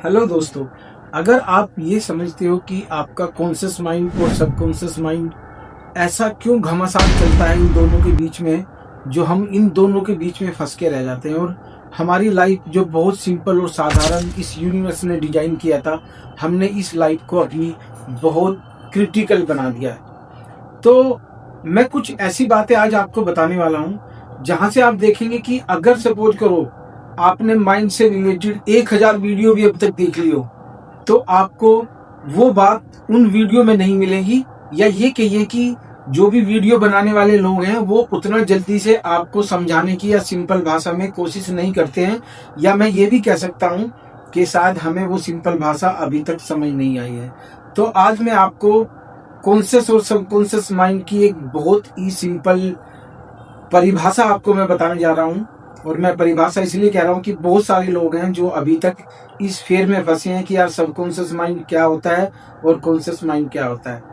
Hello दोस्तों। अगर आप ये समझते हो कि आपका कॉन्शियस माइंड और सबकॉन्शियस माइंड ऐसा क्यों घमासान चलता है इन दोनों के बीच में, जो हम इन दोनों के बीच में फंस के रह जाते हैं और हमारी लाइफ जो बहुत सिंपल और साधारण इस यूनिवर्स ने डिजाइन किया था, हमने इस लाइफ को अपनी बहुत क्रिटिकल बना दिया है। तो मैं कुछ ऐसी बातें आज आपको बताने वाला हूँ जहां से आप देखेंगे कि अगर सपोज करो आपने माइंड से रिलेटेड 1000 वीडियो भी अब तक देख ली हो, तो आपको वो बात उन वीडियो में नहीं मिलेगी, या ये कहिए कि जो भी वीडियो बनाने वाले लोग हैं वो उतना जल्दी से आपको समझाने की या सिंपल भाषा में कोशिश नहीं करते हैं, या मैं ये भी कह सकता हूं कि शायद हमें वो सिंपल भाषा अभी तक समझ नहीं आई है। तो आज मैं आपको कॉन्शियस और सबकॉन्शियस माइंड की एक बहुत ही सिंपल परिभाषा आपको मैं बताने जा रहा हूं। और मैं परिभाषा इसलिए कह रहा हूं कि बहुत सारे लोग हैं जो अभी तक इस फेर में फंसे हैं कि यार सबकॉन्शियस माइंड क्या होता है और कॉन्शियस माइंड क्या होता है।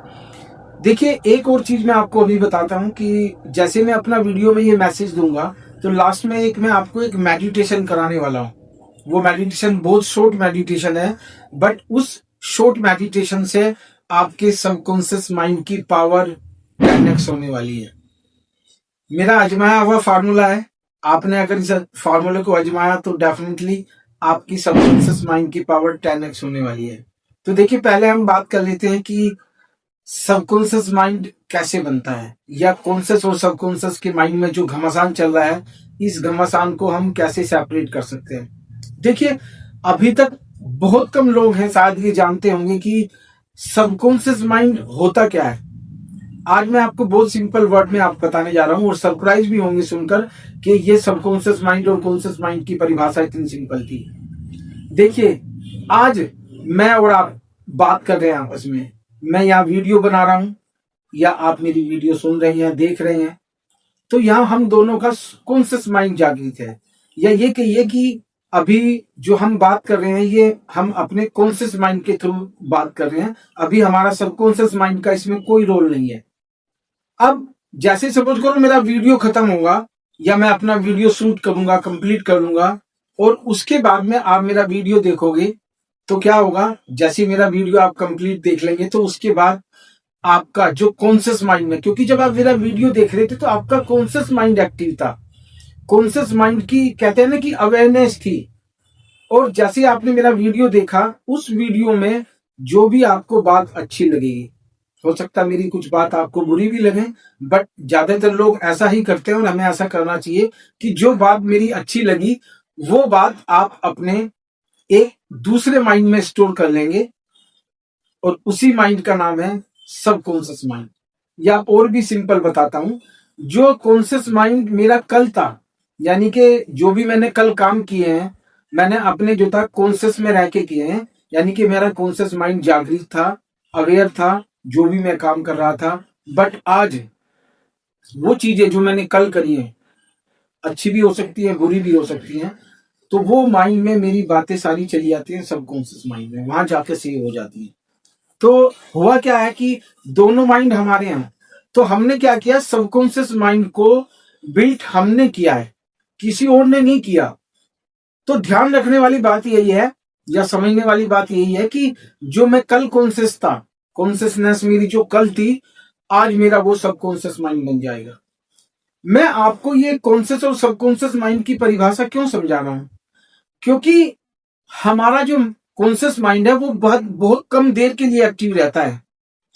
देखिए, एक और चीज मैं आपको अभी बताता हूं कि जैसे मैं अपना वीडियो में ये मैसेज दूंगा तो लास्ट में मैं आपको एक मेडिटेशन कराने वाला हूं। वो मेडिटेशन बहुत शॉर्ट मेडिटेशन है, बट उस शॉर्ट मेडिटेशन से आपके सबकॉन्शियस माइंड की पावर 10x होने वाली है। मेरा आजमाया हुआ फार्मूला है। आपने अगर इस फार्मूले को आजमाया तो डेफिनेटली आपकी सबकॉन्शियस माइंड की पावर 10x होने वाली है। तो देखिए, पहले हम बात कर लेते हैं कि सबकॉन्शियस माइंड कैसे बनता है, या कॉन्शियस और सबकॉन्शियस के माइंड में जो घमासान चल रहा है, इस घमासान को हम कैसे सेपरेट कर सकते हैं। देखिए, अभी तक बहुत कम लोग हैं शायद ये जानते होंगे कि सबकॉन्शियस माइंड होता क्या है। आज मैं आपको बहुत सिंपल वर्ड में आप बताने जा रहा हूं और सरप्राइज भी होंगे सुनकर कि ये सबकॉन्शियस माइंड और कॉन्शियस माइंड की परिभाषा इतनी सिंपल थी। देखिए, आज मैं और आप बात कर रहे हैं आपस में, मैं यहाँ वीडियो बना रहा हूं या आप मेरी वीडियो सुन रहे हैं, देख रहे हैं, तो यहाँ हम दोनों का कॉन्शियस माइंड जागृत है। या ये कहिए कि अभी जो हम बात कर रहे हैं ये हम अपने कॉन्शियस माइंड के थ्रू बात कर रहे हैं। अभी हमारा सबकॉन्शियस माइंड का इसमें कोई रोल नहीं है। अब जैसे सपोज करो मेरा वीडियो खत्म होगा या मैं अपना वीडियो शूट करूंगा, कंप्लीट कर लूंगा, और उसके बाद में आप मेरा वीडियो देखोगे तो क्या होगा, जैसे मेरा वीडियो आप कंप्लीट देख लेंगे तो उसके बाद आपका जो कॉन्शियस माइंड में, क्योंकि जब आप मेरा वीडियो देख रहे थे तो आपका कॉन्शियस माइंड एक्टिव था। कॉन्शियस माइंड की कहते हैं ना कि अवेयरनेस थी। और जैसे आपने मेरा वीडियो देखा, उस वीडियो में जो भी आपको बात अच्छी लगेगी, हो सकता है मेरी कुछ बात आपको बुरी भी लगे, बट ज्यादातर लोग ऐसा ही करते हैं और हमें ऐसा करना चाहिए कि जो बात मेरी अच्छी लगी वो बात आप अपने एक दूसरे माइंड में स्टोर कर लेंगे, और उसी माइंड का नाम है सबकॉन्शियस माइंड। या और भी सिंपल बताता हूं, जो कॉन्शियस माइंड मेरा कल था, यानी कि जो भी मैंने कल काम किए हैं मैंने अपने जो था कॉन्शियस में रह के किए हैं, यानी कि मेरा कॉन्शियस माइंड जागृत था, अवेयर था जो भी मैं काम कर रहा था। बट आज वो चीजें जो मैंने कल करी है, अच्छी भी हो सकती है, बुरी भी हो सकती हैं, तो वो माइंड में मेरी बातें सारी चली जाती हैं सबकॉन्शियस माइंड में, वहां जाके सेव हो जाती है। तो हुआ क्या है कि दोनों माइंड हमारे हैं, तो हमने क्या किया, सबकॉन्शियस माइंड को बिल्ट हमने किया है, किसी और ने नहीं किया। तो ध्यान रखने वाली बात यही है, या समझने वाली बात यही है कि जो मैं कल कॉन्शियस था, कॉन्शियसनेस मेरी जो कल थी, आज मेरा वो सबकॉन्शियस माइंड बन जाएगा। मैं आपको ये कॉन्शियस और सबकॉन्शियस माइंड की परिभाषा क्यों समझा रहा हूं, क्योंकि हमारा जो कॉन्शियस माइंड है वो बहुत बहुत कम देर के लिए एक्टिव रहता है,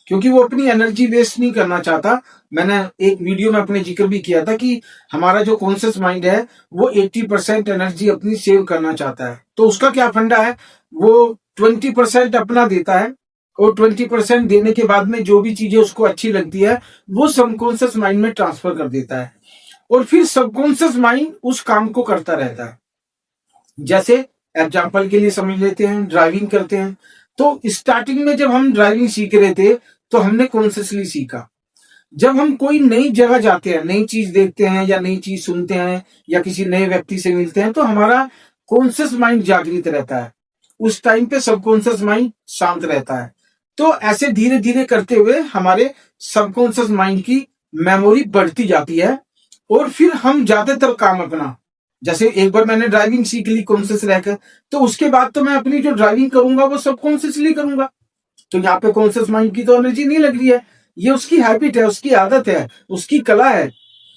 क्योंकि वो अपनी एनर्जी वेस्ट नहीं करना चाहता। मैंने एक वीडियो में अपने जिक्र भी किया था कि हमारा जो कॉन्शियस माइंड है वो 80% एनर्जी अपनी सेव करना चाहता है। तो उसका क्या फंडा है, वो 20% अपना देता है, और 20% देने के बाद में जो भी चीजें उसको अच्छी लगती है वो सबकॉन्शियस माइंड में ट्रांसफर कर देता है, और फिर सबकॉन्शियस माइंड उस काम को करता रहता है। जैसे एग्जाम्पल के लिए समझ लेते हैं, ड्राइविंग करते हैं, तो स्टार्टिंग में जब हम ड्राइविंग सीख रहे थे तो हमने कॉन्शियसली सीखा। जब हम कोई नई जगह जाते हैं, नई चीज देखते हैं या नई चीज सुनते हैं या किसी नए व्यक्ति से मिलते हैं, तो हमारा कॉन्शियस माइंड जागृत रहता है, उस टाइम पे सबकॉन्शियस माइंड शांत रहता है। तो ऐसे धीरे धीरे करते हुए हमारे सबकॉन्शियस माइंड की मेमोरी बढ़ती जाती है, और फिर हम ज्यादातर काम अपना जैसे एक बार मैंने ड्राइविंग सीख ली कॉन्शियस रहकर, तो उसके बाद तो मैं अपनी जो ड्राइविंग करूंगा वो सबकॉन्शियसली करूंगा। तो यहाँ पे कॉन्शियस माइंड की तो एनर्जी नहीं लग रही है, ये उसकी हैबिट है, उसकी आदत है, उसकी कला है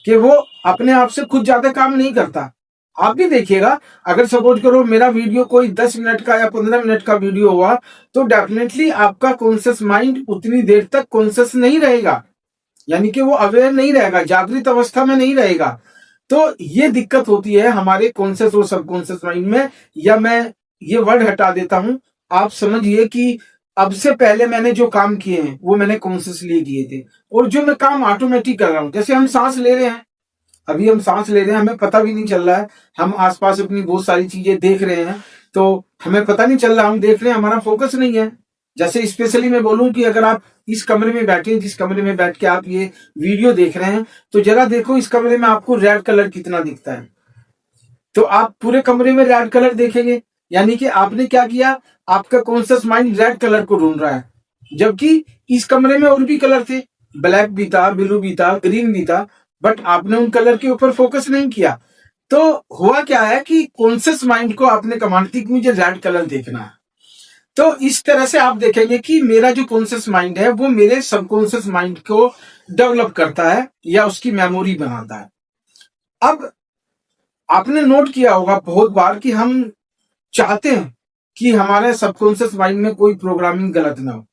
कि वो अपने आप से खुद ज्यादा काम नहीं करता। आप भी देखिएगा, अगर सपोज करो मेरा वीडियो कोई 10 मिनट का या 15 मिनट का वीडियो हुआ, तो डेफिनेटली आपका कॉन्शियस माइंड उतनी देर तक कॉन्शियस नहीं रहेगा, यानी कि वो अवेयर नहीं रहेगा, जागृत अवस्था में नहीं रहेगा। तो ये दिक्कत होती है हमारे कॉन्शियस और सबकॉन्शियस माइंड में। या मैं ये वर्ड हटा देता हूं, आप समझिए कि अब से पहले मैंने जो काम किए हैं वो मैंने कॉन्शियसली किए थे, और जो मैं काम ऑटोमेटिक कर रहा हूं, जैसे हम सांस ले रहे हैं, अभी हम सांस ले रहे हैं, हमें पता भी नहीं चल रहा है, हम आसपास अपनी बहुत सारी चीजें देख रहे हैं, तो हमें पता नहीं चल रहा, हम देख रहे हैं, हमारा फोकस नहीं है। जैसे स्पेशली मैं बोलूं कि अगर आप इस कमरे में बैठे, जिस कमरे में बैठ के आप ये वीडियो देख रहे हैं, तो जरा देखो इस कमरे में आपको रेड कलर कितना दिखता है। तो आप पूरे कमरे में रेड कलर देखेंगे, यानी कि आपने क्या किया, आपका कॉन्शियस माइंड रेड कलर को ढूंढ रहा है, जबकि इस कमरे में और भी कलर थे, ब्लैक भी था, ब्लू भी था, ग्रीन भी था, बट आपने उन कलर के ऊपर फोकस नहीं किया। तो हुआ क्या है कि कॉन्शियस माइंड को आपने कमांड दी कि मुझे रेड कलर देखना है। तो इस तरह से आप देखेंगे कि मेरा जो कॉन्शियस माइंड है वो मेरे सबकॉन्शियस माइंड को डेवलप करता है या उसकी मेमोरी बनाता है। अब आपने नोट किया होगा बहुत बार कि हम चाहते हैं कि हमारे सबकॉन्शियस माइंड में कोई प्रोग्रामिंग गलत ना हो,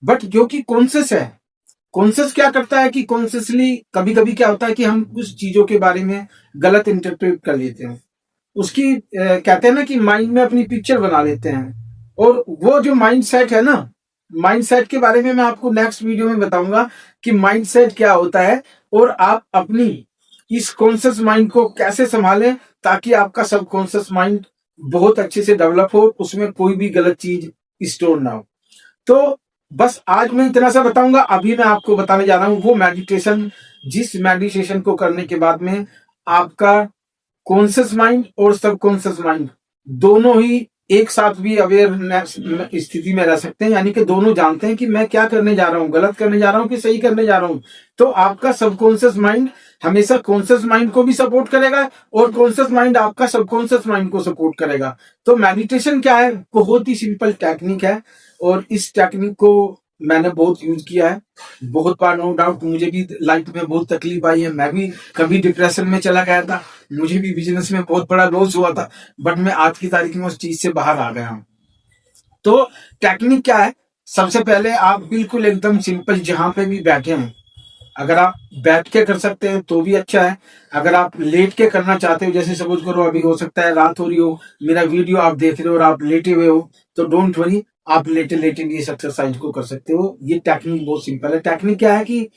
बट जो कि कॉन्शियस है, कॉन्शियस क्या करता है कि कॉन्शियसली कभी कभी क्या होता है कि हम कुछ चीजों के बारे में गलत इंटरप्रेट कर लेते हैं, उसकी कहते हैं ना कि माइंड में अपनी पिक्चर बना लेते हैं। और वो जो माइंड सेट है ना, माइंड सेट के बारे में मैं आपको नेक्स्ट वीडियो में बताऊंगा कि माइंड सेट क्या होता है, और आप अपनी इस कॉन्शियस माइंड को कैसे संभालें ताकि आपका सबकॉन्शियस माइंड बहुत अच्छे से डेवलप हो, उसमें कोई भी गलत चीज स्टोर ना हो। तो बस आज मैं इतना सा बताऊंगा। अभी मैं आपको बताने जा रहा हूं वो मेडिटेशन, जिस मेडिटेशन को करने के बाद में आपका कॉन्शियस माइंड और सबकॉन्शियस माइंड दोनों ही एक साथ भी अवेयरनेस स्थिति में रह सकते हैं, यानी कि दोनों जानते हैं कि मैं क्या करने जा रहा हूं, गलत करने जा रहा हूं कि सही करने जा रहा हूं। तो आपका सबकॉन्शियस माइंड हमेशा कॉन्शियस माइंड को भी सपोर्ट करेगा, और कॉन्शियस माइंड आपका सबकॉन्शियस माइंड को सपोर्ट करेगा। तो मेडिटेशन क्या है, बहुत ही सिंपल टेक्निक है, और इस टेक्निक को मैंने बहुत यूज किया है बहुत बार, नो डाउट। मुझे भी लाइफ में बहुत तकलीफ आई है, मैं भी कभी डिप्रेशन में चला गया था, मुझे भी बिजनेस में बहुत बड़ा लॉस हुआ था, बट मैं आज की तारीख में उस चीज से बाहर आ गया हूं। तो टेक्निक क्या है, सबसे पहले आप बिल्कुल एकदम सिंपल जहां पे भी बैठे हैं, अगर आप बैठ के कर सकते हैं तो भी अच्छा है, अगर आप लेट के करना चाहते हो, जैसे सपोज करो अभी हो सकता है रात हो रही हो, मेरा वीडियो आप देख रहे हो और आप लेटे हुए हो, तो डोंट वरी, आप लेटे लेटे भी इस एक्सरसाइज को कर सकते हो। ये टेक्निक बहुत सिंपल है। टेक्निक क्या है कि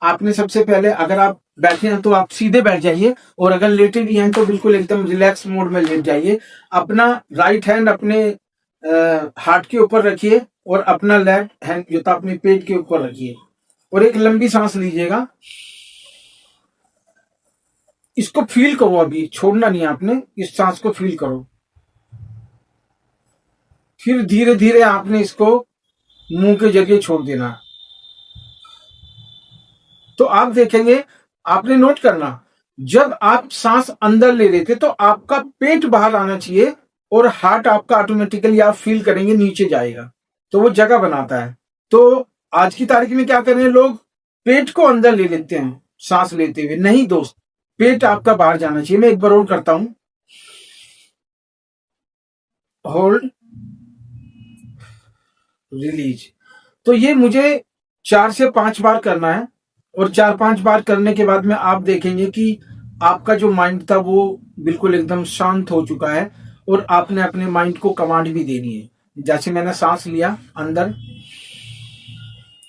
आपने सबसे पहले, अगर आप बैठे हैं तो आप सीधे बैठ जाइए, और अगर लेटे भी हैं तो बिल्कुल एकदम रिलैक्स मोड में लेट जाइए। अपना राइट हैंड अपने हार्ट के ऊपर रखिए, और अपना लेफ्ट हैंड जो था अपने पेट के ऊपर रखिए, और एक लंबी सांस लीजिएगा। इसको फील करो, अभी छोड़ना नहीं है आपने, इस सांस को फील करो। फिर धीरे धीरे आपने इसको मुंह के जरिए छोड़ देना। तो आप देखेंगे, आपने नोट करना, जब आप सांस अंदर ले रहे थे तो आपका पेट बाहर आना चाहिए, और हार्ट आपका ऑटोमेटिकली आप फील करेंगे नीचे जाएगा, तो वो जगह बनाता है। तो आज की तारीख में क्या कर रहे हैं लोग, पेट को अंदर ले लेते हैं सांस लेते हुए। नहीं दोस्त, पेट आपका बाहर जाना चाहिए। मैं एक बार और करता हूं, होल्ड, रिलीज। तो ये मुझे 4 से 5 बार करना है, और 4-5 बार करने के बाद में आप देखेंगे कि आपका जो माइंड था वो बिल्कुल एकदम शांत हो चुका है, और आपने अपने माइंड को कमांड भी देनी है। जैसे मैंने सांस लिया अंदर,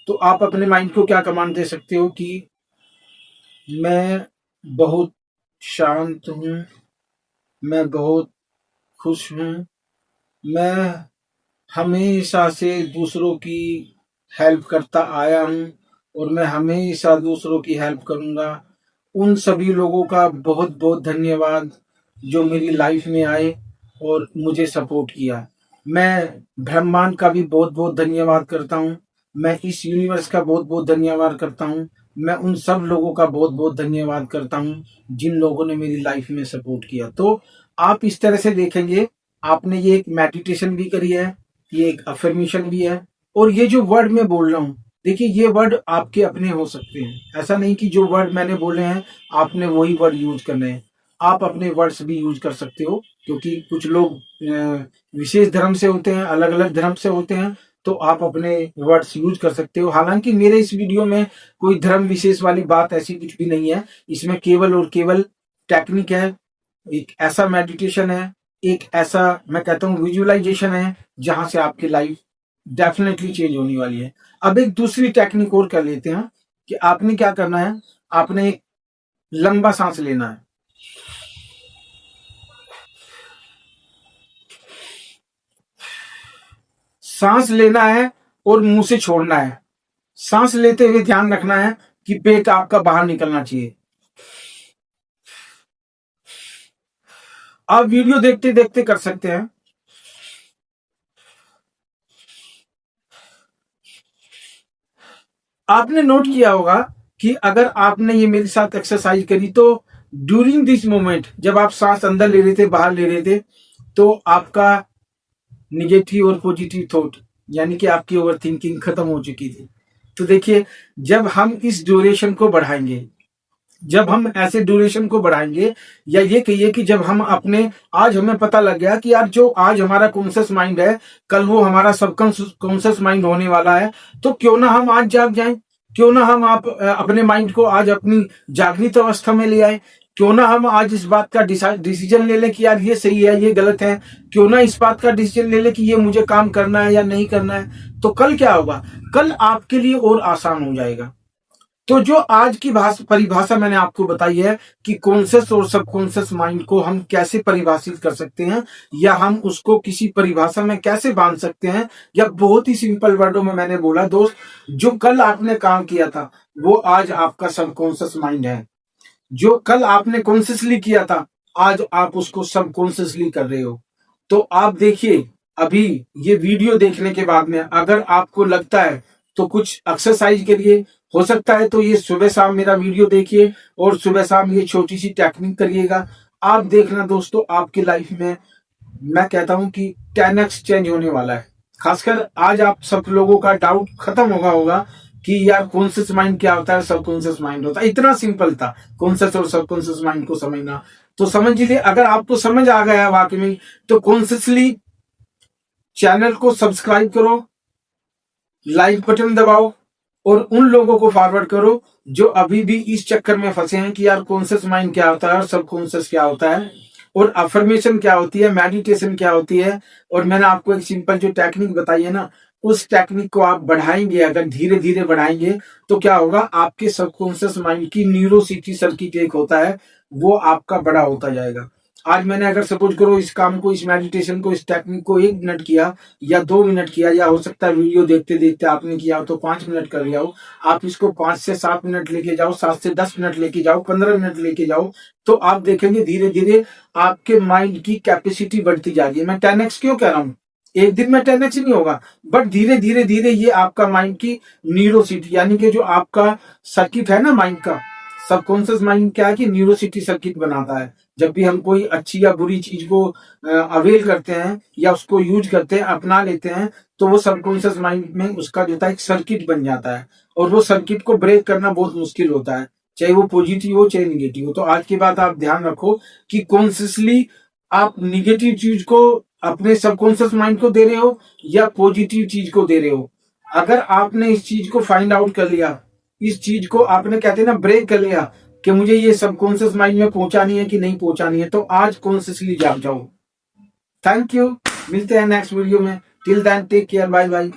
तो आप अपने माइंड को क्या कमांड दे सकते हो कि मैं बहुत शांत हूं, मैं बहुत खुश हूं, मैं हमेशा से दूसरों की हेल्प करता आया हूं, और मैं हमेशा दूसरों की हेल्प करूंगा। उन सभी लोगों का बहुत बहुत धन्यवाद जो मेरी लाइफ में आए और मुझे सपोर्ट किया। मैं ब्रह्मांड का भी बहुत बहुत धन्यवाद करता हूँ, मैं इस यूनिवर्स का बहुत बहुत धन्यवाद करता हूँ, मैं उन सब लोगों का बहुत बहुत धन्यवाद करता हूँ जिन लोगों ने मेरी लाइफ में सपोर्ट किया। तो आप इस तरह से देखेंगे, आपने ये एक मेडिटेशन भी करी है, ये एक अफर्मेशन भी है, और ये जो वर्ड मैं बोल रहा हूँ, देखिए ये वर्ड आपके अपने हो सकते हैं। ऐसा नहीं कि जो वर्ड मैंने बोले हैं आपने वही वर्ड यूज करने हैं, आप अपने वर्ड्स भी यूज कर सकते हो, क्योंकि कुछ लोग विशेष धर्म से होते हैं, अलग अलग धर्म से होते हैं, तो आप अपने वर्ड्स यूज कर सकते हो। हालांकि मेरे इस वीडियो में कोई धर्म विशेष वाली बात ऐसी कुछ भी नहीं है, इसमें केवल और केवल टेक्निक है, एक ऐसा मेडिटेशन है, एक ऐसा मैं कहता हूँ विजुअलाइजेशन है जहां से आपकी लाइफ डेफिनेटली चेंज होने वाली है। अब एक दूसरी टेक्निक और कर लेते हैं कि आपने क्या करना है, आपने एक लंबा सांस लेना है, सांस लेना है और मुंह से छोड़ना है। सांस लेते हुए ध्यान रखना है कि पेट आपका बाहर निकलना चाहिए। आप वीडियो देखते देखते कर सकते हैं। आपने नोट किया होगा कि अगर आपने ये मेरे साथ एक्सरसाइज करी तो ड्यूरिंग दिस मोमेंट जब आप सांस अंदर ले रहे थे बाहर ले रहे थे, तो आपका निगेटिव और पॉजिटिव थॉट यानी कि आपकी ओवर थिंकिंग खत्म हो चुकी थी। तो देखिए, जब हम इस ड्यूरेशन को बढ़ाएंगे, जब हम ऐसे ड्यूरेशन को बढ़ाएंगे, या ये कहिए कि जब हम अपने, आज हमें पता लग गया कि यार जो आज हमारा कॉन्शियस माइंड है कल वो हमारा सबकॉन्शियस माइंड होने वाला है, तो क्यों ना हम आज जाग जाएं, क्यों ना हम आप अपने माइंड को आज अपनी जागृत अवस्था में ले आए, क्यों ना हम आज इस बात का डिसीजन ले लें कि यार ये सही है ये गलत है, क्यों ना इस बात का डिसीजन ले लें कि ये मुझे काम करना है या नहीं करना है। तो कल क्या होगा, कल आपके लिए और आसान हो जाएगा। तो जो आज की परिभाषा मैंने आपको बताई है कि कॉन्शियस और सबकॉन्शियस माइंड को हम कैसे परिभाषित कर सकते हैं, या हम उसको किसी परिभाषा में कैसे बांध सकते हैं, या बहुत ही सिंपल वर्डों में मैंने बोला दोस्त, जो कल आपने काम किया था वो आज आपका सबकॉन्शियस माइंड है, जो कल आपने कॉन्शियसली किया था आज आप उसको सबकॉन्शियसली कर रहे हो। तो आप देखिए, अभी ये वीडियो देखने के बाद में अगर आपको लगता है तो कुछ एक्सरसाइज के लिए हो सकता है तो ये सुबह शाम मेरा वीडियो देखिए और सुबह शाम ये छोटी सी टेक्निक करिएगा। आप देखना दोस्तों, आपकी लाइफ में मैं कहता हूं कि 10x चेंज होने वाला है। खासकर आज आप सब लोगों का डाउट खत्म होगा कि यार कॉन्शियस माइंड क्या होता है, सबकॉन्शियस माइंड होता है। इतना सिंपल था कॉन्शियस और सबकॉन्शियस माइंड को समझना। तो समझ लीजिए, अगर आपको समझ आ गया वाकई में, तो कॉन्शियसली चैनल को सब्सक्राइब करो, लाइक बटन दबाओ और उन लोगों को फॉरवर्ड करो जो अभी भी इस चक्कर में फंसे हैं कि यार कॉन्शियस माइंड क्या होता है और सबकॉन्शियस क्या होता है और अफर्मेशन क्या होती है, मेडिटेशन क्या होती है। और मैंने आपको एक सिंपल जो टेक्निक बताई है ना, उस टेक्निक को आप बढ़ाएंगे, अगर धीरे धीरे बढ़ाएंगे तो क्या होगा, आपके सबकॉन्शियस माइंड की न्यूरोसिटी सर्किट एक होता है वो आपका बड़ा होता जाएगा। आज मैंने अगर सपोज करो इस काम को, इस मेडिटेशन को, इस टेक्निक को 1 मिनट किया या 2 मिनट किया, या हो सकता है वीडियो देखते देखते आपने किया हो तो 5 मिनट कर लिया हो, आप इसको 5 से 7 मिनट लेके जाओ, 7 से 10 मिनट लेके जाओ, 15 मिनट लेके जाओ, तो आप देखेंगे धीरे धीरे आपके माइंड की कैपेसिटी बढ़ती जा रही है। मैं 10x क्यों कह रहा हूँ, एक दिन में 10x नहीं होगा, बट धीरे धीरे धीरे ये आपका माइंड की न्यूरोसिटी यानी कि जो आपका सर्किट है ना माइंड का, सबकॉन्शियस माइंड क्या है कि न्यूरोसिटी सर्किट बनाता है। जब भी हम कोई अच्छी या बुरी चीज को अवेल करते हैं या उसको यूज करते हैं, अपना लेते हैं, तो वो सबकॉन्शियस माइंड में उसका जो है एक सर्किट बन जाता है और वो सर्किट को ब्रेक करना बहुत मुश्किल होता है, चाहे वो पॉजिटिव हो चाहे निगेटिव हो। तो आज की बात आप ध्यान रखो कि कॉन्शियसली आप निगेटिव चीज को अपने सबकॉन्शियस माइंड को दे रहे हो या पॉजिटिव चीज को दे रहे हो। अगर आपने इस चीज को फाइंड आउट कर लिया, इस चीज को आपने कहते हैं ना ब्रेक कर लिया कि मुझे ये सबकॉन्शियस माइंड में पहुंचानी है कि नहीं पहुंचानी है, तो आज कॉन्शियसली जाग जाओ। थैंक यू, मिलते हैं नेक्स्ट वीडियो में। Till then take care, bye bye.